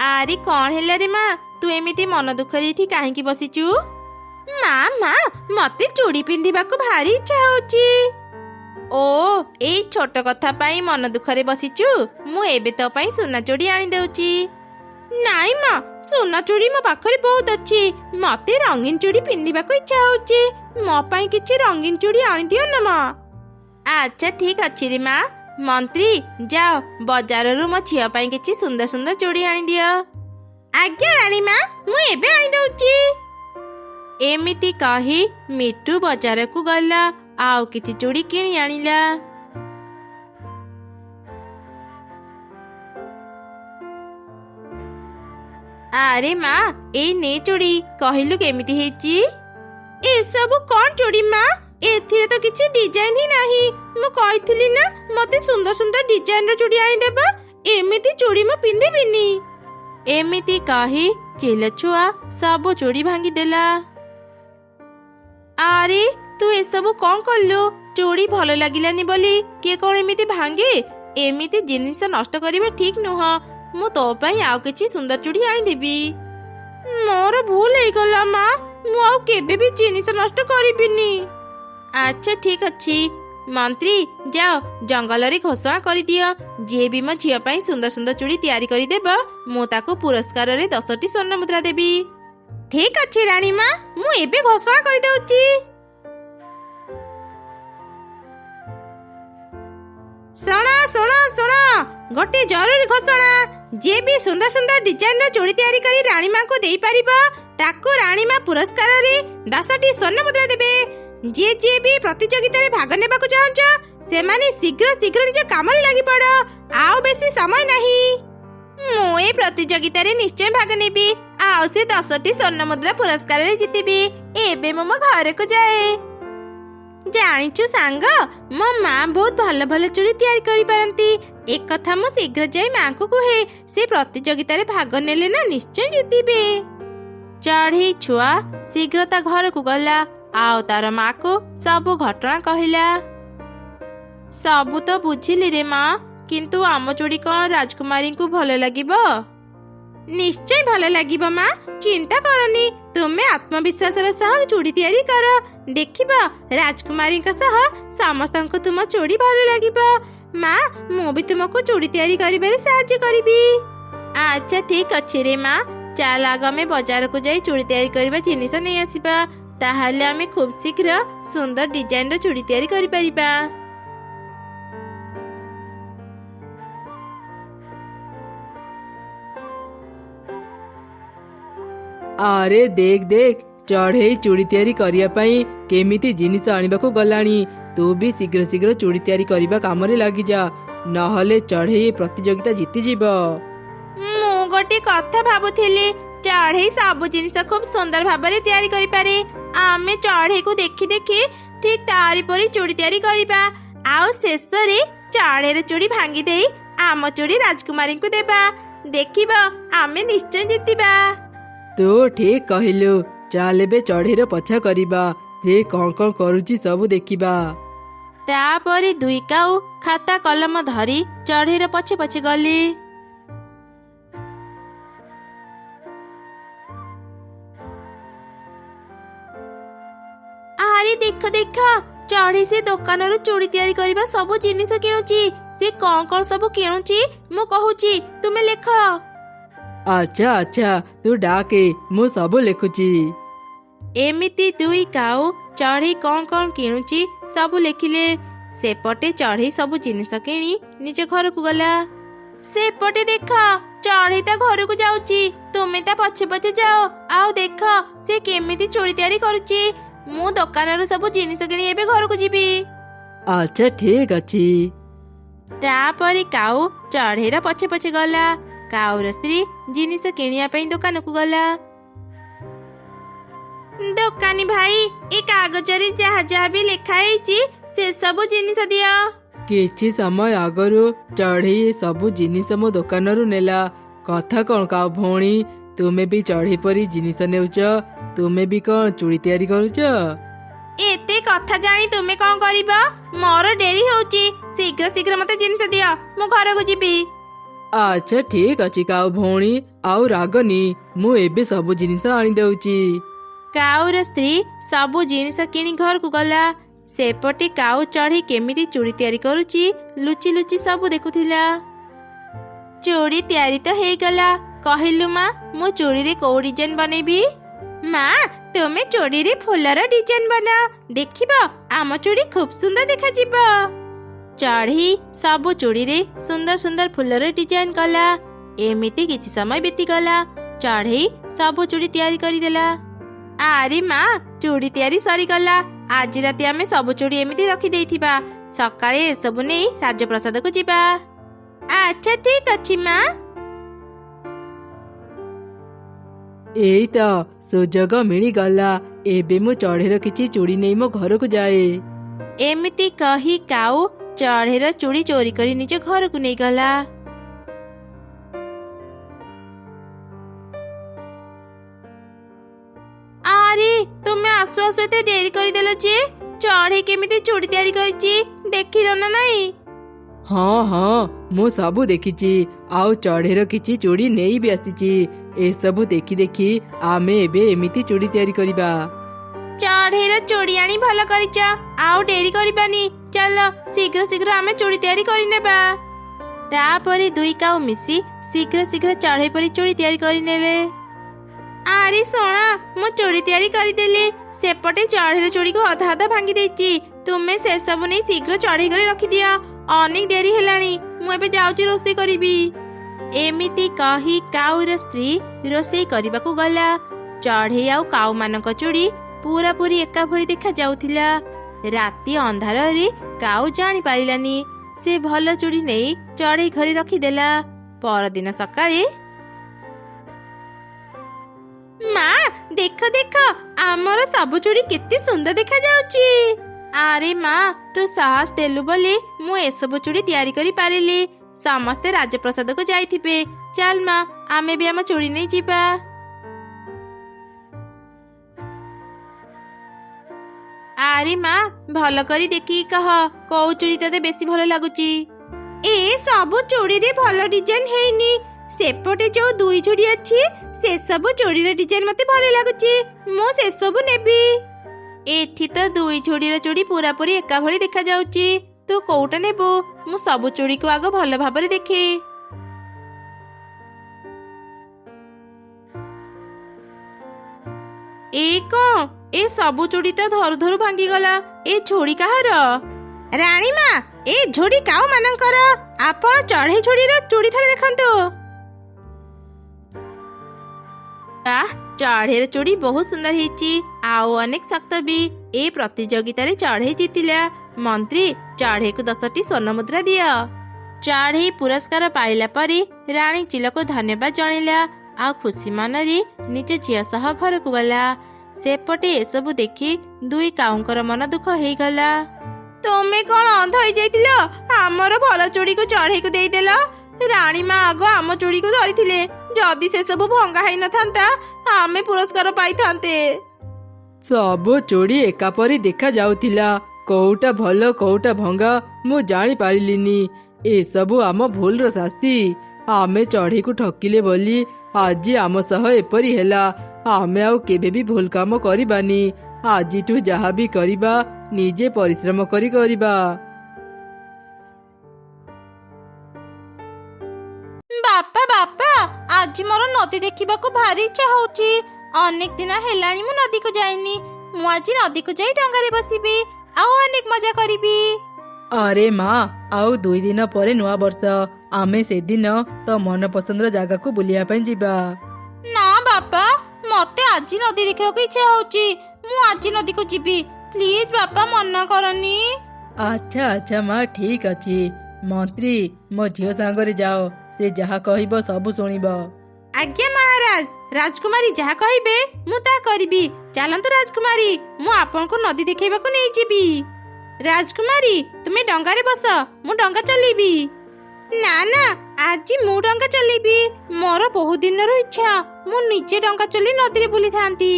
ଆରେ କଣ ହେଲା ରେ ମା, ତୁ ଏମିତି ମନ ଦୁଃଖରେ ଏଠି କାହିଁକି ବସିଛୁ? ମା ମା ମତେ ଚୁଡ଼ି ପିନ୍ଧିବାକୁ ଭାରି ଇଚ୍ଛା ହଉଛି। ଓ ଏଇ ଛୋଟ କଥା ପାଇଁ ମନ ଦୁଃଖରେ ବସିଛୁ? ମୁଁ ଏବେ ତୋ ପାଇଁ ସୁନା ଚୁଡ଼ି ଆଣିଦେଉଛି। ନାଇଁ ମା, ସୁନା ଚୁଡ଼ି ମୋ ପାଖରେ ବହୁତ ଅଛି। ମତେ ରଙ୍ଗୀନ ଚୁଡ଼ି ପିନ୍ଧିବାକୁ ଇଚ୍ଛା ହଉଛି। ମୋ ପାଇଁ କିଛି ରଙ୍ଗୀନ ଚୁଡ଼ି ଆଣିଦିଅ ନା ମା। ଆଚ୍ଛା ଠିକ ଅଛି ରେ ମା। ମନ୍ତ୍ରୀ ଯାଅ ବଜାରରୁ ମୋ ଝିଅ ପାଇଁ କିଛି ସୁନ୍ଦର ସୁନ୍ଦର ଚୁଡ଼ି ଆଣିଦିଅ। ଆଜ୍ଞା ରାଣୀ ମା, ମୁଁ ଏବେ ଆଣିଦଉଛି। ଏମିତି କହି ମିଠୁ ବଜାରକୁ ଗଲା, ଆଉ କିଛି ଚୁଡ଼ି କିଣି ଆଣିଲା। ଆରେ ମା, ଏଇ ନେ ଚୁଡ଼ି, କହିଲୁ କେମିତି ହେଇଛି? ଏସବୁ କଣ ଚୁଡ଼ି ମା? ଏଥିରେ ତ କିଛି ଡିଜାଇନ ହିଁ ନାହିଁ। ମୁଁ କହିଥିଲି ନା ମତେ ସୁନ୍ଦର ସୁନ୍ଦର ଡିଜାଇନର ଚୁଡ଼ି ଆଣିଦେବା। ଏମିତି ଚୁଡ଼ି ମୁଁ ପିନ୍ଧିବିନି। ଏମିତି କହି ଚିଲ ଛୁଆ ସବୁ ଚୁଡ଼ି ଭାଙ୍ଗିଦେଲା। ଆରେ ତୁ ଏସବୁ କଣ କଲୁ? ଚୁଡ଼ି ଭଲ ଲାଗିଲାନି ବୋଲି କିଏ କଣ ଏମିତି ଭାଙ୍ଗେ? ଏମିତି ଜିନିଷ ନଷ୍ଟ କରିବା ଠିକ ନୁହଁ। ମୁଁ ତୋ ପାଇଁ ଆଉ କିଛି ସୁନ୍ଦର ଚୁଡ଼ି ଆଣିଦେବି। ମୋର ଭୁଲ ହେଇଗଲା ମା, ମୁଁ ଆଉ କେବେ ବି ଜିନିଷ ନଷ୍ଟ କରିବିନି। ଆଚ୍ଛା ଠିକ ଅଛି। ମନ୍ତ୍ରୀ ଯାଅ ଜଙ୍ଗଲରେ ଘୋଷଣା କରିଦିଅ, ଯିଏ ବି ମୋ ଝିଅ ପାଇଁ ସୁନ୍ଦର ସୁନ୍ଦର ଚୁଡ଼ି ତିଆରି କରିଦେବ ମୁଁ ତାକୁ ପୁରସ୍କାରରେ 10ଟି ସ୍ୱର୍ଣ୍ଣ ମୁଦ୍ରା ଦେବି। ଠିକ ଅଛି ରାଣୀ ମା, ମୁଁ ଏବେ ଘୋଷଣା କରିଦେଉଛି। ଶୁଣ ଶୁଣ ଶୁଣ, ଗୋଟେ ଜରୁରୀ ଘୋଷଣା। ଯିଏ ବି ସୁନ୍ଦର ସୁନ୍ଦର ଡିଜାଇନର ଚୁଡ଼ି ତିଆରି କରି ରାଣୀ ମାଙ୍କୁ ଦେଇପାରିବ ତାକୁ ରାଣୀ ମା ପୁରସ୍କାରରେ 10ଟି ସ୍ୱର୍ଣ୍ଣ ମୁଦ୍ରା ଦେବେ। ଯିଏ ବି ପ୍ରତିଯୋଗିତାରେ ଭାଗ ନେବାକୁ ଚାହୁଁଛ ସେମାନେ ଶୀଘ୍ର ଶୀଘ୍ର ନିଜ କାମରେ ଲାଗି ପଡ, ଆଉ ବେଶୀ ସମୟ ନାହିଁ। ମୁଁ ଏ ପ୍ରତିଯୋଗିତାରେ ନିଶ୍ଚୟ ଭାଗ ନେବି, ଆଉ ସେ 10ଟି ସ୍ୱର୍ଣ୍ଣ ମୁଦ୍ରା ପୁରସ୍କାରରେ ଜିତିବି। ଏବେ ମୁଁ ମୋ ଘରକୁ ଯାଏ। ଜାଣିଛୁ ସାଙ୍ଗ, ମୋ ମା ବହୁତ ଭଲ ଭଲ ଚୁଡ଼ି ତିଆରି କରିପାରନ୍ତି। ଏକଥା ମୁଁ ଶୀଘ୍ର ଯାଇ ମାଙ୍କୁ କୁହେ, ସେ ପ୍ରତିଯୋଗିତାରେ ଭାଗ ନେଲେ ନା ନିଶ୍ଚୟ ଜିତିବେ। ଚଢ଼େଇ ଛୁଆ ଶୀଘ୍ର ତା ଘରକୁ ଗଲା, ଆଉ ତାର ମାକୁ ସବୁ ଘଟଣା କହିଲା। ସବୁ ତ ବୁଝିଲି ରେ ମା, କିନ୍ତୁ ଆମ ଚୁଡ଼ି କଣ ରାଜକୁମାରୀଙ୍କୁ ଭଲ ଲାଗିବ? ନିଶ୍ଚୟ ଭଲ ଲାଗିବ ମା, ଚିନ୍ତା କରନି। ତୁମେ ଆତ୍ମବିଶ୍ୱାସର ସହ ଚୁଡ଼ି ତିଆରି କର, ଦେଖିବ ରାଜକୁମାରୀଙ୍କ ସହ ସମସ୍ତଙ୍କୁ ତୁମ ଚୁଡ଼ି ଭଲ ଲାଗିବ। ମା, ମୁଁ ବି ତୁମକୁ ଚୁଡ଼ି ତିଆରି କରିବାରେ ସାହାଯ୍ୟ କରିବି। ଆଚ୍ଛା ଠିକ ଅଛି ରେ ମା, ଚାଲ ଆଗ ଆମେ ବଜାରକୁ ଯାଇ ଚୁଡ଼ି ତିଆରି କରିବା ଜିନିଷ ନେଇ ଆସିବା। ତାହେଲେ ଆମେ ଖୁବ ଶୀଘ୍ର ସୁନ୍ଦର ଡିଜାଇନର ଚୁଡ଼ି ତିଆରି କରିପାରିବା। ଆରେ ଦେଖ ଦେଖ, ଚଢ଼େଇ ଚୁଡ଼ି ତିଆରି କରିବା ପାଇଁ କେମିତି ଜିନିଷ ଆଣିବାକୁ ଗଲାଣି। ତୁ ବି ଶୀଘ୍ର ଶୀଘ୍ର ଚୁଡ଼ି ତିଆରି କରିବା କାମରେ ଲାଗିଯା, ନହେଲେ ଚଢ଼େଇ ପ୍ରତିଯୋଗିତା ଜିତିଯିବ। ମୁଁ ଗୋଟେ କଥା ଭାବୁଥିଲି, ଚଢ଼େଇ ସବୁ ଜିନିଷ ଖୁବ ସୁନ୍ଦର ଭାବରେ ତିଆରି କରିପାରେ। ଆମେ ଚଢ଼େଇକୁ ଦେଖି ଦେଖି ଠିକ ତାରି ପରି ଚୁଡ଼ି ତିଆରି କରିବା, ଆଉ ଶେଷରେ ଚଢ଼େଇର ଚୁଡ଼ି ଭାଙ୍ଗି ଦେଇ ଆମ ଚୁଡ଼ି ରାଜକୁମାରୀଙ୍କୁ ଦେବା। ଦେଖିବ ଆମେ ନିଶ୍ଚୟ ଜିତିବା। ତୁ ଠିକ କହିଲୁ, ଚାଲ ଏବେ ଚଢ଼େଇର ପଛା କରିବା, ସେ କଣ କଣ କରୁଛି ସବୁ ଦେଖିବା। ତାପରେ ଦୁଇ କାଉ ଖାତା କଲମ ଧରି ଚଢ଼େଇର ପଛେ ପଛେ ଗଲେ। ଆରେ ଦେଖ ଦେଖ, ଚଢ଼େଇ ସେ ଦୋକାନରୁ ଚୁଡ଼ି ତିଆରି କରିବା ସବୁ ଜିନିଷ କିଣୁଛି। ସେ କଣ କଣ ସବୁ କିଣୁଛି ମୁଁ କହୁଛି, ତୁମେ ଲେଖ। ଆଚ୍ଛା ଆଚ୍ଛା, ତୁ ଡାକେ, ମୁଁ ସବୁ ଲେଖୁଛି। ଏମିତି ଦୁଇ କାଉ ଚଢ଼େଇ କଣ କଣ କିଣୁଛି ସବୁ ଲେଖିଲେ। ସେପଟେ ଚଢ଼େଇ ସବୁ ଜିନିଷ କିଣି ନିଜ ଘରକୁ ଗଲା। ସେପଟେ ଦେଖ, ଚଢ଼େଇ ତା ଘରକୁ ଯାଉଛି, ତୁମେ ତା ପଛେ ପଛେ ଯାଅ, ଆଉ ଦେଖ ସେ କେମିତି ଚୁଡ଼ି ତିଆରି କରୁଛି। ମୁଁ ଦୋକାନରୁ ସବୁ ଜିନିଷ କିଣି ଏବେ ଘରକୁ ଯିବି। ଆଚ୍ଛା ଠିକ ଅଛି। ତାପରେ କାଉ ଚଢ଼େଇର ପଛେ ପଛେ ଗଲା। କାଉର ସ୍ତ୍ରୀ ଜିନିଷ କିଣିବା ପାଇଁ ଦୋକାନକୁ ଗଲା। ଦୋକାନୀ ଭାଇ, ଏ କାଗଜରେ ଯାହା ଯାହା ବି ଲେଖା ହେଇଛି ସେ ସବୁ ଜିନିଷ ଦିଅ। କିଛି ସମୟ ଆଗରୁ ଚଢ଼େଇ ସବୁ ଜିନିଷ ମୋ ଦୋକାନରୁ ନେଲା। କଥା କଣ କାଉ ଭଉଣୀ, ତୁମେ ବି ଚଢ଼େଇ ପରି ଜିନିଷ ନେଉଛ? ତୁମେ ବି କଣ ଚୁଡ଼ି ତିଆରି କରୁଛ? ଏତେ କଥା ଜାଣି ତୁମେ କଣ କରିବ? ମୋର ଡେରି ହଉଛି, ଶୀଘ୍ର ଶୀଘ୍ର ମତେ ଜିନିଷ ଦିଅ, ମୁଁ ଘରକୁ ଯିବି। ଆଚ୍ଛା ଠିକ ଅଛି କାଉ ଭଉଣୀ, ଆଉ ରାଗନି, ମୁଁ ଏବେ ସବୁ ଜିନିଷ ଆଣିଦେଉଛି। କାଉର ସ୍ତ୍ରୀ ସବୁ ଜିନିଷ କିଣି ଘରକୁ ଗଲା। ସେପଟେ କାଉ ଚଢ଼େଇ କେମିତି ଚୁଡ଼ି ତିଆରି କରୁଛି ଲୁଚି ଲୁଚି ସବୁ ଦେଖୁଥିଲା। ଚୁଡ଼ି ତିଆରି ତ ହେଇଗଲା। କହିଲୁ ମା, ମୁଁ ଚୁଡ଼ିରେ କୋଉ ଡିଜାଇନ ବନେଇବି? ମା, ତୁମେ ଚୁଡ଼ିରେ ଫୁଲର ଡିଜାଇନ ବନାଅ, ଦେଖିବ ଆମ ଚୁଡ଼ି ଖୁବ ସୁନ୍ଦର ଦେଖାଯିବ। ଚଢ଼େଇ ସବୁ ଚୁଡ଼ିରେ ସୁନ୍ଦର ସୁନ୍ଦର ଫୁଲର ଡିଜାଇନ କଲା। ଏମିତି କିଛି ସମୟ ବିତିଗଲା। ଚଢ଼େଇ ସବୁ ଚୁଡ଼ି ତିଆରି କରିଦେଲା। ଆରେ ମା, ଚୁଡ଼ି ତିଆରି ସରିଗଲା। ଆଜି ରାତି ଆମେ ସବୁ ଚୁଡ଼ି ଏମିତି ରଖିଦେଇଥିବା, ସକାଳେ ଏସବୁ ନେଇ ରାଜପ୍ରସାଦକୁ ଯିବା। ଆଚ୍ଛା ଠିକ ଅଛି ମା। ଏଇ ତ ସୁଯୋଗ ମିଳିଗଲା। ଏବେ ମୁଁ ଚଢ଼େଇର କିଛି ଚୁଡ଼ି ନେଇ ମୋ ଘରକୁ ଯାଏ। ଏମିତି କହି କାଉ ଚଢ଼େଇର ଚୁଡ଼ି ଚୋରି କରି ନିଜ ଘରକୁ ନେଇଗଲା। ଆରେ ତୁମେ ଆସୁ ଆସୁ ଏତେ ଡେରି କରିଦେଲ ଯେ। ଚଢ଼େଇ କେମିତି ଚୁଡ଼ି ତିଆରି କରିଛି ଦେଖିଲ ନା ନାଇଁ? ହଁ ହଁ, ମୁଁ ସବୁ ଦେଖିଛି, ଆଉ ଚଢ଼େଇର କିଛି ଚୁଡ଼ି ନେଇ ବି ଆସିଛି। ଏସବୁ ଦେଖି ଦେଖି ଆମେ ଏବେ ଏମିତି ଚୁଡ଼ି ତିଆରି କରିବା। ଚଢ଼େଇର ଚୁଡ଼ି ଆଣି ଭଲ କରିଛ, ଆଉ ଡେରି କରିବାନି। ଚାଲ ଶୀଘ୍ର ଶୀଘ୍ର ଆମେ ଚୁଡ଼ି ତିଆରି କରିନେବା। ତାପରେ ଦୁଇ କାଉ ମିଶି ଶୀଘ୍ର ଶୀଘ୍ର ଚଢ଼େଇ ପରି ଚୁଡ଼ି ତିଆରି କରିନେଲେ। ଆରେ ଶୁଣ, ମୁଁ ଚୁଡ଼ି ତିଆରି କରିଦେଲି। ସେପଟେ ଚଢ଼େଇର ଚୁଡ଼ିକୁ ଅଧା ଅଧା ଭାଙ୍ଗି ଦେଇଛି। ତୁମେ ସେସବୁ ନେଇ ଶୀଘ୍ର ଚଢ଼େଇ ଘରେ ରଖିଦିଅ। ଅନେକ ଡେରି ହେଲାଣି, ମୁଁ ଏବେ ଯାଉଛି ରୋଷେଇ କରିବି। ଏମିତି କହି କାଉର ସ୍ତ୍ରୀ ରୋଷେଇ କରିବାକୁ ଗଲା। ଚଢ଼େଇ ଆଉ କାଉ ମାନଙ୍କ ଚୁଡ଼ି ପୁରାପୁରି ଏକା ଭଳି ଦେଖା ଯାଉଥିଲା। ରାତି ଅନ୍ଧାରରେ କାଉ ଜାଣି ପାରିଲାନି। ସେ ଭଲ ଚୁଡ଼ି ନେଇ ଚଢ଼େଇ ଘରେ ରଖିଦେଲା। ପରଦିନ ସକାଳେ, ମା ଦେଖ ଦେଖ, ଆମର ସବୁ ଚୁଡ଼ି କେତେ ସୁନ୍ଦର ଦେଖା ଯାଉଛି। ଆରେ ମା, ତୁ ସାହସ ଦେଲୁ ବୋଲି ମୁଁ ଏସବୁ ଚୁଡ଼ି ତିଆରି କରି ପାରିଲି। ସମସ୍ତେ ରାଜପ୍ରସାଦକୁ ଯାଇଥିବେ। ଚାଲ ମା, ଆମେ ବି ଆମ ଚୁଡ଼ି ନେଇ ଯିବା। ଆରେ ମା, ଭଲ କରି ଦେଖିକି କହ, କୋଉ ଚୁଡ଼ି ତତେ ବେଶୀ ଭଲ ଲାଗୁଛି? ଏ ସବୁ ଚୁଡ଼ିରେ ଭଲ ଡିଜାଇନ ହେଇନି। ସେପଟେ ଯୋଉ ଦୁଇ ଚୁଡ଼ି ଅଛି, ସେସବୁ ଚୁଡ଼ିର ଡିଜାଇନ ମତେ ଭଲ ଲାଗୁଛି। ମୁଁ ସେସବୁ ନେବି। ଏଠି ତ ଦୁଇ ଚୁଡ଼ିର ଚୁଡ଼ି ପୁରାପୁରି ଏକା ଭଳି ଦେଖା ଯାଉଛି। ତୁ କୋଉଟା ନେବୁ? ମୁଁ ସବୁ ଚୁଡ଼ିକୁ ଆଗ ଭଲ ଭାବରେ ଦେଖେ। ଏ କଣ? ଏ ସବୁ ଚୁଡ଼ି ତ ଧରୁ ଧରୁ ଭାଙ୍ଗିଗଲା। ଏ ଝୁଡ଼ି କାହାର? ରାଣୀମା, ଏ ଝୁଡ଼ି କାଉ ମାନଙ୍କର। ଆପଣ ଚଢ଼େଇ ଝୁଡ଼ିର ଚୁଡ଼ି ଥରେ ଦେଖନ୍ତୁ। ଚଢ଼େଇର ଚୁଡ଼ି ବହୁତ ସୁନ୍ଦର ହେଇଛି, ଆଉ ଅନେକ ଶକ୍ତ ବି। ଏ ପ୍ରତିଯୋଗିତାରେ ଚଢ଼େଇ ଜିତିଲା। ମନ୍ତ୍ରୀ, ଚଢ଼େଇକୁ 10ଟି ସ୍ୱର୍ଣ୍ଣ ମୁଦ୍ରା ଦିଅ। ଚଢ଼େଇ ପୁରସ୍କାର ପାଇଲା ପରେ ରାଣୀ ଚିଲକୁ ଧନ୍ୟବାଦ ଜଣାଇଲା, ଆଉ ଖୁସି ମନରେ ନିଜ ଝିଅ ସହ ଘରକୁ ଗଲା। ସେପଟେ ଏସବୁ ଦେଖି ଦୁଇ କାଉଙ୍କର ମନ ଦୁଃଖ ହେଇଗଲା। ତୁମେ କଣ ଅନ୍ଧ ହେଇଯାଇଥିଲ? ଆମର ଭଲ ଚୁଡ଼ିକୁ ଚଢ଼େଇକୁ ଦେଇଦେଲ। ରାଣୀମା ଆଗ ଆମ ଚୁଡ଼ିକୁ ଧରିଥିଲେ। ଯଦି ସେସବୁ ଭଙ୍ଗା ହେଇନଥାନ୍ତା, ଆମେ ପୁରସ୍କାର ପାଇଥାନ୍ତେ। ସବୁ ଚୁଡ଼ି ଏକାପରି ଦେଖା ଯାଉଥିଲା। କୋଉଟା ଭଲ କୋଉଟା ଭଙ୍ଗା ମୁଁ ଜାଣି ପାରିଲିନି। ଏସବୁ ଆମ ଭୁଲର ଶାସ୍ତି। ଆମେ ଚଢ଼େଇକୁ ଠକିଲେ ବୋଲି ଆଜି ଆମ ସହ ଏପରି ହେଲା। ଆମେ ଆଉ କେବେ ବି ଭୁଲ କାମ କରିବାନି। ଆଜିଠୁ ଯାହା ବି କରିବା ନିଜେ ପରିଶ୍ରମ କରି କରିବା। ବାପା ବାପା, ଆଜି ମୋର ନଦୀ ଦେଖିବାକୁ ଭାରି ଇଚ୍ଛା ହଉଛି। ଅନେକ ଦିନ ହେଲାଣି ମୁଁ ନଦୀକୁ ଯାଇନି। ମୁଁ ଆଜି ନଦୀକୁ ଯାଇ ଡଙ୍ଗାରେ ବସିବି, ଆଉ ଅନେକ ମଜା କରିବି। ଆରେ ମା, ଆଉ 2 ଦିନ ପରେ ନୂଆ ବର୍ଷ। ଆମେ ସେଦିନ ତ ମନ ପସନ୍ଦର ଜାଗାକୁ ବୁଲିବା ପାଇଁ ଯିବା। ନା ବାପା, ମତେ ଆଜି ନଦୀ ଦେଖିବାକୁ ଇଚ୍ଛା ହଉଛି। ମୁଁ ଆଜି ନଦୀକୁ ଯିବି। ପ୍ଲିଜ ବାପା, ମନା କରନି। ଆଚ୍ଛା ଆଚ୍ଛା ମା, ଠିକ ଅଛି। ମନ୍ତ୍ରୀ, ମୋ ଝିଅ ସାଙ୍ଗରେ ଯାଅ। ସେ ଯାହା କହିବ ସବୁ ଶୁଣିବ। ଆଜ୍ଞା ମହାରାଜ। ରାଜକୁମାରୀ ଯାହା କହିବେ ମୁଁ ତାହା କରିବି। ଚାଲନ୍ତୁ ରାଜକୁମାରୀ, ମୁଁ ଆପଣଙ୍କୁ ନଦୀ ଦେଖେଇବାକୁ ନେଇଯିବି। ରାଜକୁମାରୀ, ତୁମେ ଡଙ୍ଗାରେ ବସ, ମୁଁ ଡଙ୍ଗା ଚଲେଇବି। ନା ନା, ଆଜି ମୁଁ ଡଙ୍ଗା ଚଲେଇବି। ମୋର ବହୁତ ଦିନର ଇଚ୍ଛା, ମୁଁ ନିଜେ ଡଙ୍ଗା ଚଲେଇ ନଦୀରେ ବୁଲିଥାନ୍ତି।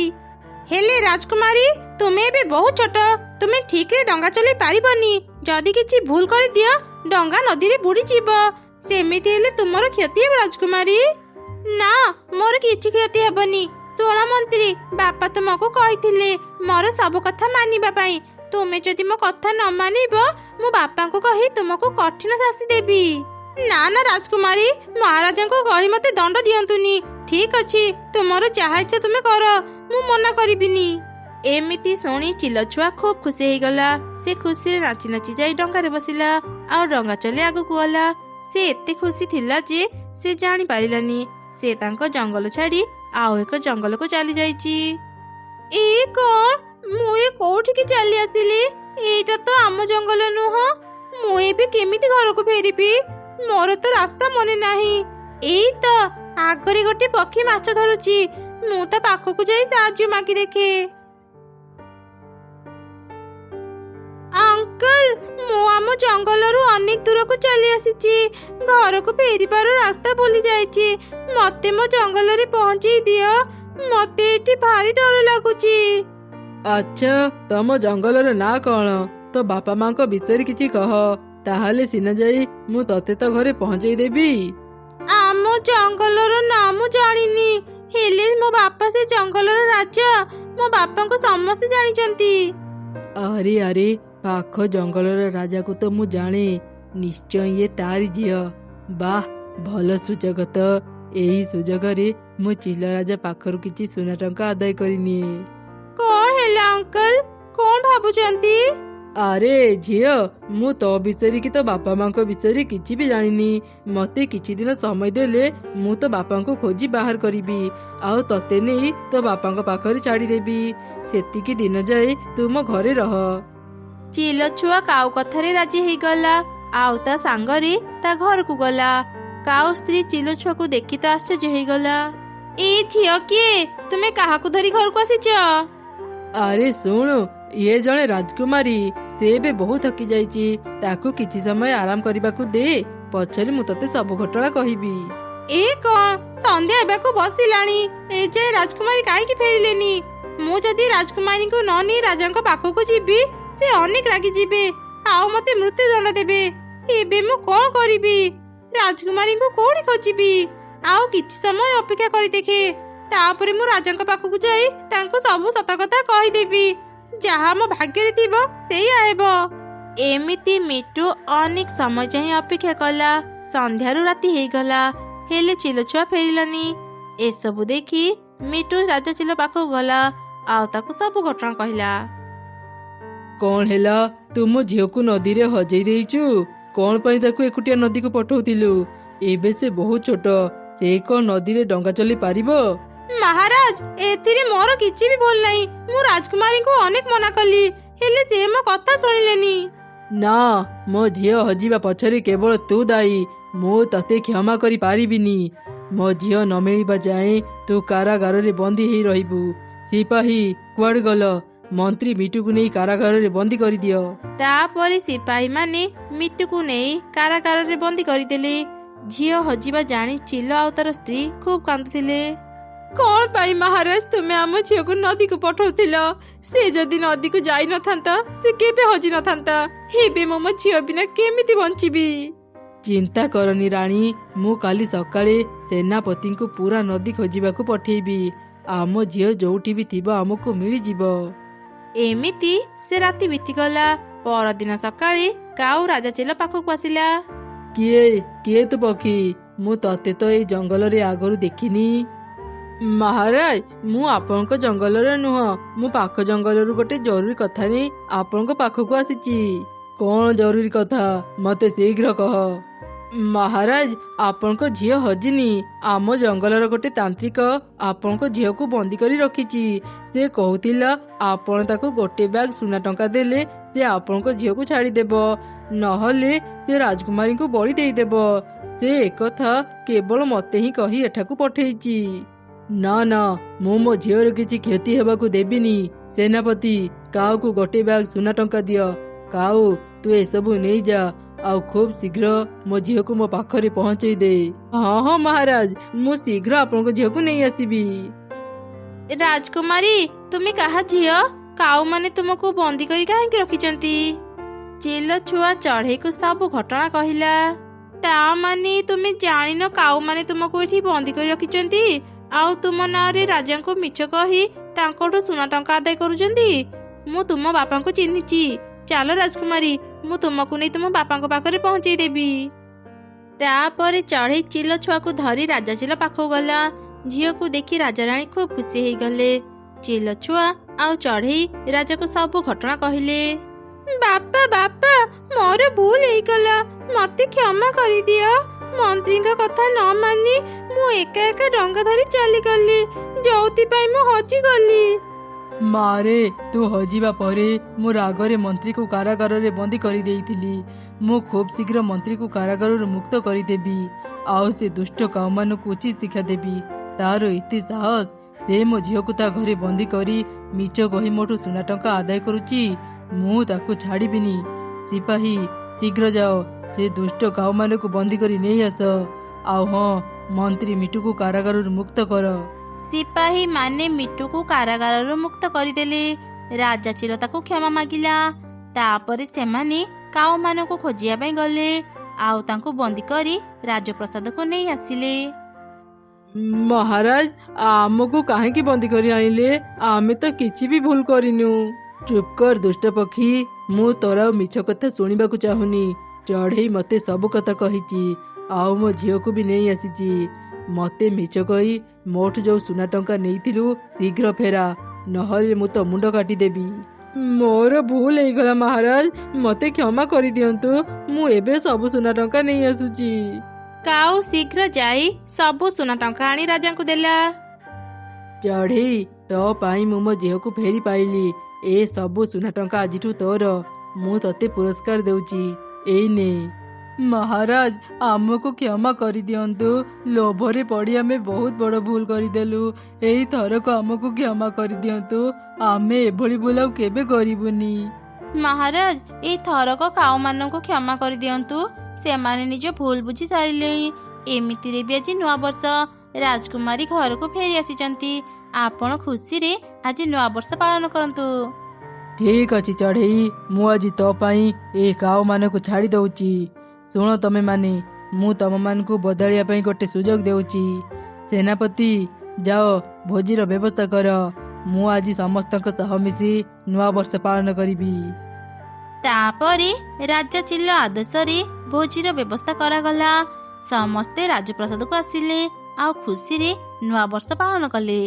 ହେଲେ ରାଜକୁମାରୀ, ତୁମେ ଏବେ ବହୁତ ଛୋଟ। ତୁମେ ଠିକରେ ଡଙ୍ଗା ଚଲେଇ ପାରିବନି। ଯଦି କିଛି ଭୁଲ କରିଦିଅ, ଡଙ୍ଗା ନଦୀରେ ବୁଡ଼ିଯିବ। ସେମିତି ହେଲେ ତୁମର କ୍ଷତି ହେବ ରାଜକୁମାରୀ। ନା, ମୋର କିଛି କ୍ଷତି ହେବନି। ଶୁଣ ମନ୍ତ୍ରୀ, ବାପା ତୁମକୁ କହିଥିଲେ ମୋର ସବୁ କଥା ମାନିବା ପାଇଁ। ତୁମେ ଯଦି ମୋ କଥା ନ ମାନିବ, ମୁଁ ବାପାଙ୍କୁ କହି ତୁମକୁ କଠିନ ଶାସ୍ତି ଦେବି। ନା ନା ରାଜକୁମାରୀ, ମହାରାଜାଙ୍କୁ କହି ମତେ ଦଣ୍ଡ ଦିଅନ୍ତୁନି। ଠିକ ଅଛି, ତୁମର ଯାହା ଇଚ୍ଛା ତୁମେ କର, ମୁଁ ମନା କରିବିନି। ଏମିତି ଶୁଣି ଚିଲଛୁଆ ଖୁବ୍ ଖୁସି ହେଇଗଲା। ସେ ଖୁସିରେ ନାଚି ନାଚି ଯାଇ ଡଙ୍ଗାରେ ବସିଲା ଆଉ ଡଙ୍ଗା ଚଲେଇ ଆଗକୁ ଗଲା। ସେ ଏତେ ଖୁସି ଥିଲା ଯେ ସେ ଜାଣି ପାରିଲାନି ସେ ତାଙ୍କ ଜଙ୍ଗଲ ଛାଡି ଆଉ ଏକ ଜଙ୍ଗଲକୁ ଚାଲି ଯାଇଛି। ଏ କଣ? ମୁଁ ଏ କୋଉଠିକି ଚାଲି ଆସିଲି? ଏଇଟା ତ ଆମ ଜଙ୍ଗଲ ନୁହଁ। ମୁଁ ଏବେ କେମିତି ଘରକୁ ଫେରିବି? ମୋର ତ ରାସ୍ତା ମନେ ନାହିଁ। ଏଇ ତ ଆଗରେ ଗୋଟେ ପକ୍ଷୀ ମାଛ ଧରୁଛି। ମୁଁ ତା ପାଖକୁ ଯାଇ ସାହାଯ୍ୟ ମାଗି ଦେଖେ। ଅଙ୍କଲ, ମୁଁ ଆମ ଜଙ୍ଗଲରୁ ଅନେକ ଦୂରକୁ ଚାଲି ଆସିଛି। ଘରକୁ ଫେରିବାର ରାସ୍ତା ଭୁଲି ଯାଇଛି। ମତେ ମୋ ଜଙ୍ଗଲରେ ପହଞ୍ଚେଇ ଦିଅ। ମତେ ଏଠି ଭାରି ଡର ଲାଗୁଛି। ଆଚ୍ଛା, ତମ ଜଙ୍ଗଲର ନାଁ କଣ? ତ ବାପା ମାଙ୍କ ବିଷୟରେ କିଛି କହ, ତାହେଲେ ସିନା ଯାଇ ମୁଁ ତତେ ତ ଘରେ ପହଞ୍ଚେଇ ଦେବି। ଆମ ଜଙ୍ଗଲର ନାଁ ମୁଁ ଜାଣିନି, ହେଲେ ମୋ ବାପା ସେ ଜଙ୍ଗଲର ରାଜା। ମୋ ବାପାଙ୍କୁ ସମସ୍ତେ ଜାଣିଛନ୍ତି। ଆରେ ଆରେ, ପାଖ ଜଙ୍ଗଲର ରାଜାକୁ ତ ମୁଁ ଜାଣେ। ନିଶ୍ଚୟ ଇଏ ତାରି ଝିଅ। ବାଃ, ଭଲ ସୁଯୋଗ ତ। ଏହି ସୁଯୋଗରେ ମୁଁ ଚିଲ ରାଜା ପାଖରୁ କିଛି ସୁନା ଟଙ୍କା ଆଦାୟ କରିନିଏ। କଣ ହେଲା ଅଙ୍କଲ? କଣ ଭାବୁଛନ୍ତି? ଆରେ ଝିଅ, ମୁଁ ତୋ ବିଷୟରେ କି ତୋ ବାପା ମାଙ୍କ ବିଷୟରେ କିଛି ବି ଜାଣିନି। ମତେ କିଛି ଦିନ ସମୟ ଦେଲେ ମୁଁ ତୋ ବାପାଙ୍କୁ ଖୋଜି ବାହାର କରିବି ଆଉ ତତେ ନେଇ ତୋ ବାପାଙ୍କ ପାଖରେ ଛାଡ଼ିଦେବି। ସେତିକି ଦିନ ଯାଏ ତୁ ମୋ ଘରେ ରହ। ଚିଲଛୁଆ କାଉ କଥାରେ ରାଜି ହେଇଗଲା ଆଉ ତା ସାଙ୍ଗରେ ତା ଘରକୁ ଗଲା। କାଉ ସ୍ତ୍ରୀ ଚିଲଛୁଆକୁ ଦେଖି ତ ଆଶ୍ଚର୍ଯ୍ୟ ହେଇଗଲା। ଏ ଝିଅ କିଏ? ତୁମେ କାହାକୁ ଧରି ଘରକୁ ଆସିଛ? ଆରେ ଶୁଣ, ଇଏ ଜଣେ ରାଜକୁମାରୀ। ସେ ଏବେ ବହୁତ ଥକି ଯାଇଛି। ତାକୁ କିଛି ସମୟ ଆରାମ କରିବାକୁ ଦେ, ପଛରେ ମୁଁ ତତେ ସବୁ ଘଟଣା କହିବି। ଏ କଣ? ସନ୍ଧ୍ୟା ହେବାକୁ ବସିଲାଣି, ଏ ଯାଏ ରାଜକୁମାରୀ କାହିଁକି ଫେରିଲେନି? ମୁଁ ଯଦି ରାଜକୁମାରୀଙ୍କୁ ନ ନେଇ ରାଜାଙ୍କ ପାଖକୁ ଯିବି, ସେ ଅନେକ ରାଗି ଯିବେ ଆଉ ମତେ ମୃତ୍ୟୁଦଣ୍ଡ ଦେବେ। ଏବେ ମୁଁ କଣ କରିବି? ରାଜକୁମାରୀଙ୍କୁ କୋଉଠି ଖୋଜିବି? ଆଉ କିଛି ସମୟ ଅପେକ୍ଷା କରି ଦେଖେ, ତାପରେ ମୁଁ ରାଜାଙ୍କ ପାଖକୁ ଯାଇ ତାଙ୍କୁ ସବୁ ସତ କଥା କହିଦେବି। ଯାହା ମୋ ଭାଗ୍ୟରେ ଥିବ ସେଇଆ ହେବ। ଏମିତି ମିଟୁ ଅନେକ ସମୟ ଯାଏଁ ଅପେକ୍ଷା କଲା। ସନ୍ଧ୍ୟାରୁ ରାତି ହେଇଗଲା, ହେଲେ ଚିଲଛୁଆ ଫେରିଲାନି। ଏସବୁ ଦେଖି ମିଟୁ ରାଜା ଚିଲ ପାଖକୁ ଗଲା ଆଉ ତାକୁ ସବୁ ଘଟଣା କହିଲା। କଣ ହେଲା? ତୁ ମୋ ଝିଅକୁ ନଦୀରେ ହଜେଇ ଦେଇଛୁ? କଣ ପାଇଁ ତାକୁ ଏକୁଟିଆ ନଦୀକୁ ପଠଉଥିଲୁ? ଏବେ ସେ ବହୁତ ଛୋଟ, ସେ କଣ ନଦୀରେ ଡଙ୍ଗା ଚଲେଇ ପାରିବ? ମହାରାଜ, ଏଥିରେ ମୋର କିଛି ବି ଭୁଲ ନାହିଁ। ମୁଁ ରାଜକୁମାରୀଙ୍କୁ ଅନେକ ମନା କଲି, ହେଲେ ସେ ମୋ କଥା ଶୁଣିଲେନି। ନା, ମୋ ଝିଅ ହଜିବା ପଛରେ କେବଳ ତୁ ଦାୟୀ। ମୁଁ ତତେ କ୍ଷମା କରି ପାରିବିନି। ମୋ ଝିଅ ନ ମିଳିବା ଯାଏଁ ତୁ କାରାଗାରରେ ବନ୍ଦୀ ହେଇ ରହିବୁ। ସିପାହୀ କୁଆଡେ ଗଲ? ମନ୍ତ୍ରୀ ମିଟୁକୁ ନେଇ କାରାଗାରରେ ବନ୍ଦୀ କରିଦିଅ। ତାପରେ ସିପାହୀ ମାନେ ମିଟୁକୁ ନେଇ କାରାଗାରରେ ବନ୍ଦୀ କରିଦେଲେ। ଝିଅ ହଜିବା ଜାଣି ଚିଲ ଆଉ ତାର ସ୍ତ୍ରୀ ଖୁବ୍ କାନ୍ଦୁଥିଲେ। କଣ ପାଇଁ ମହାରାଜ ତୁମେ ଆମ ଝିଅକୁ ନଦୀକୁ ପଠଉଥିଲ? ସେ ଯଦି ନଦୀକୁ ଯାଇ ନଥାନ୍ତା, ସେ କେବେ ହଜି ନଥାନ୍ତା। ଏବେ ମୋ ଝିଅ ବିନା କେମିତି ବଞ୍ଚିବି? ଚିନ୍ତା କରନି ରାଣୀ, ମୁଁ କାଲି ସକାଳେ ସେନାପତିଙ୍କୁ ପୁରା ନଦୀ ଖୋଜିବାକୁ ପଠେଇବି। ଆମ ଝିଅ ଯୋଉଠି ବି ଥିବ ଆମକୁ ମିଳିଯିବ। ଏମିତି ସେ ରାତି ବିତିଗଲା। ପରଦିନ ସକାଳେ କାଉ ରାଜା ଚିଲ ପାଖକୁ ଆସିଲା। କିଏ କିଏ ତୁ ପକ୍ଷୀ? ମୁଁ ତତେ ତ ଏଇ ଜଙ୍ଗଲରେ ଆଗରୁ ଦେଖିନି। ମହାରାଜ, ମୁଁ ଆପଣଙ୍କ ଜଙ୍ଗଲରେ ନୁହଁ, ମୁଁ ପାଖ ଜଙ୍ଗଲରୁ ଗୋଟେ ଜରୁରୀ କଥା ନେଇ ଆପଣଙ୍କ ପାଖକୁ ଆସିଛି। କଣ ଜରୁରୀ କଥା? ମତେ ଶୀଘ୍ର କହ। ମହାରାଜ, ଆପଣଙ୍କ ଝିଅ ହଜିନି। ଆମ ଜଙ୍ଗଲର ଗୋଟେ ତାନ୍ତ୍ରିକ ଆପଣଙ୍କ ଝିଅକୁ ବନ୍ଦୀ କରି ରଖିଛି। ସେ କହୁଥିଲା ଆପଣ ତାକୁ ଗୋଟେ ବ୍ୟାଗ ସୁନା ଟଙ୍କା ଦେଲେ ସେ ଆପଣଙ୍କ ଝିଅକୁ ଛାଡ଼ିଦେବ, ନହେଲେ ସେ ରାଜକୁମାରୀଙ୍କୁ ବଳି ଦେଇଦେବ। ସେ ଏକଥା କେବଳ ମତେ ହିଁ କହି ଏଠାକୁ ପଠେଇଛି। ନା ନା, ମୁଁ ମୋ ଝିଅର କିଛି କ୍ଷତି ହେବାକୁ ଦେବିନି। ସେନାପତି, କାଉକୁ ଗୋଟେ ବ୍ୟାଗ ସୁନା ଟଙ୍କା ଦିଅ। କାଉ, ତୁ ଏସବୁ ନେଇଯା ଆଉ ଖୁବ୍ ଶୀଘ୍ର ମୋ ଝିଅକୁ ମୋ ପାଖରେ ପହଞ୍ଚେଇ ଦେ। ହଁ ହଁ ମହାରାଜ, ମୁଁ ଶୀଘ୍ର ଆପଣଙ୍କ ଝିଅକୁ ନେଇ ଆସିବି। ରାଜକୁମାରୀ, ତୁମେ କାହା ଝିଅ? କାଉମାନେ ତୁମକୁ ବନ୍ଦୀ କରି କାହିଁକି ରଖିଛନ୍ତି? ଚିଲ ଛୁଆ ଚଢ଼େଇକୁ ସବୁ ଘଟଣା କହିଲା। ତା ମାନେ ତୁମେ ଜାଣିନ କାଉମାନେ ତୁମକୁ ଏଠି ବନ୍ଦୀ କରି ରଖିଛନ୍ତି ଆଉ ତୁମ ନାଁରେ ରାଜାଙ୍କୁ ମିଛ କହି ତାଙ୍କଠୁ ସୁନା ଟଙ୍କା ଆଦାୟ କରୁଛନ୍ତି। ମୁଁ ତୁମ ବାପାଙ୍କୁ ଚିହ୍ନିଛି। ଚାଲ ରାଜକୁମାରୀ, ମୁଁ ତୁମକୁ ନେଇ ତୁମ ବାପାଙ୍କ ପାଖରେ ପହଞ୍ଚେଇ ଦେବି। ତାପରେ ଚଢ଼େଇ ଚିଲ ଛୁଆକୁ ଧରି ରାଜା ଚିଲ ପାଖକୁ ଗଲା। ଝିଅକୁ ଦେଖି ରାଜାରାଣୀ ଖୁବ୍ ଖୁସି ହେଇଗଲେ। ଚିଲ ଛୁଆ ଆଉ ଚଢ଼େଇ ରାଜାକୁ ସବୁ ଘଟଣା କହିଲେ। ବାପା ବାପା, ମୋର ଭୁଲ ହେଇଗଲା, ମତେ କ୍ଷମା କରିଦିଅ। ମନ୍ତ୍ରୀଙ୍କ କଥା ନ ମାନି ମୁଁ ଏକା ଏକା ଡଙ୍ଗା ଧରି ଚାଲିଗଲି, ଯୋଉଥିପାଇଁ ମୁଁ ହଜିଗଲି। ମାରେ, ତୁ ହଜିବା ପରେ ମୁଁ ରାଗରେ ମନ୍ତ୍ରୀକୁ କାରାଗାରରେ ବନ୍ଦୀ କରିଦେଇଥିଲି। ମୁଁ ଖୁବ୍ ଶୀଘ୍ର ମନ୍ତ୍ରୀକୁ କାରାଗାରରୁ ମୁକ୍ତ କରିଦେବି ଆଉ ସେ ଦୁଷ୍ଟ କାଉମାନଙ୍କୁ ଉଚିତ ଶିକ୍ଷା ଦେବି। ତାର ଏତେ ସାହସ, ସେ ମୋ ଝିଅକୁ ତା ଘରେ ବନ୍ଦୀ କରି ମିଛ କହି ମୋଠୁ ସୁନା ଟଙ୍କା ଆଦାୟ କରୁଛି। ମୁଁ ତାକୁ ଛାଡ଼ିବିନି। ସିପାହୀ, ଶୀଘ୍ର ଯାଅ, ସେ ଦୁଷ୍ଟ କାଉମାନଙ୍କୁ ବନ୍ଦୀ କରି ନେଇ ଆସ। ଆଉ ହଁ, ମନ୍ତ୍ରୀ ମିଟୁକୁ କାରାଗାରରୁ ମୁକ୍ତ କର। ସିପାହୀ ମାନେ ମିଟୁକୁ କାରାଗାରରୁ ମୁକ୍ତ କରିଦେଲେ। ରାଜା ଚିଲ ତାକୁ କ୍ଷମା ମାଗିଲା। ତାପରେ ସେମାନେ କାଉମାନଙ୍କୁ ଖୋଜିବା ପାଇଁ ଗଲେ ଆଉ ତାଙ୍କୁ ବନ୍ଦୀ କରି ରାଜପ୍ରସାଦକୁ ନେଇ ଆସିଲେ। ମହାରାଜ, ଆମକୁ କାହିଁକି ବନ୍ଦୀ କରି ଆଣିଲେ? ଆମେ ତ କିଛି ବି ଭୁଲ କରିନୁ। ଚୁପ୍ କର ଦୁଷ୍ଟ ପକ୍ଷୀ, ମୁଁ ତୋର ଆଉ ମିଛ କଥା ଶୁଣିବାକୁ ଚାହୁଁନି। ଚଢ଼େଇ ମତେ ସବୁ କଥା କହିଛି ଆଉ ମୋ ଝିଅକୁ ବି ନେଇ ଆସିଛି। ମତେ ମିଛ କହି ମୋଠୁ ଯୋଉ ସୁନା ଟଙ୍କା ନେଇଥିଲୁ ଶୀଘ୍ର ଫେରା, ନହେଲେ ମୁଁ ତ ମୁଣ୍ଡ କାଟିଦେବି। ମୋର ଭୁଲ ହେଇଗଲା ମହାରାଜ, ମତେ କ୍ଷମା କରିଦିଅନ୍ତୁ। ମୁଁ ଏବେ ସବୁ ସୁନା ଟଙ୍କା ନେଇ ଆସୁଛି। କାଉ ଶୀଘ୍ର ଯାଇ ସବୁ ସୁନା ଟଙ୍କା ଆଣି ରାଜାଙ୍କୁ ଦେଲା। ଚଢ଼େଇ, ତୋ ପାଇଁ ମୁଁ ମୋ ଝିଅକୁ ଫେରି ପାଇଲି। ଏ ସବୁ ସୁନା ଟଙ୍କା ଆଜିଠୁ ତୋର। ମୁଁ ତତେ ପୁରସ୍କାର ଦେଉଛି, ଏଇ ନେ। ମହାରାଜ, ଆମକୁ କ୍ଷମା କରିଦିଅନ୍ତୁ। ଲୋଭରେ ପଡ଼ି ଆମେ ବହୁତ ବଡ଼ ଭୁଲ କରିଦେଲୁ। ଏଇ ଥରକ ଆମକୁ କ୍ଷମା କରିଦିଅନ୍ତୁ। ଆମେ ଏଭଳି ଭୁଲ ଆଉ କେବେ କରିବୁନି। ମହାରାଜ, ଏଇ ଥରକ କାଉମାନଙ୍କୁ କ୍ଷମା କରିଦିଅନ୍ତୁ। ସେମାନେ ନିଜ ଭୁଲ ବୁଝି ସାରିଲେଣି। ଏମିତିରେ ବି ଆଜି ନୂଆ ବର୍ଷ, ରାଜକୁମାରୀ ଘରକୁ ଫେରି ଆସିଛନ୍ତି। ଆପଣ ଖୁସିରେ ଆଜି ନୂଆ ବର୍ଷ ପାଳନ କରନ୍ତୁ। ଠିକ ଅଛି ଚଢ଼େଇ, ମୁଁ ଆଜି ତୋ ପାଇଁ ଏ କାଉମାନଙ୍କୁ ଛାଡ଼ି ଦଉଛି। ଶୁଣ ତମେ ମାନେ, ମୁଁ ତମମାନଙ୍କୁ ବଦଳିବା ପାଇଁ ଗୋଟେ ସୁଯୋଗ ଦେଉଛି। ସେନାପତି, ଯାଅ ଭୋଜିର ବ୍ୟବସ୍ଥା କର। ମୁଁ ଆଜି ସମସ୍ତଙ୍କ ସହ ମିଶି ନୂଆ ବର୍ଷ ପାଳନ କରିବି। ତାପରେ ରାଜା ଚିଲ ଆଦେଶରେ ଭୋଜିର ବ୍ୟବସ୍ଥା କରାଗଲା। ସମସ୍ତେ ରାଜପ୍ରସାଦକୁ ଆସିଲେ ଆଉ ଖୁସିରେ ନୂଆ ବର୍ଷ ପାଳନ କଲେ।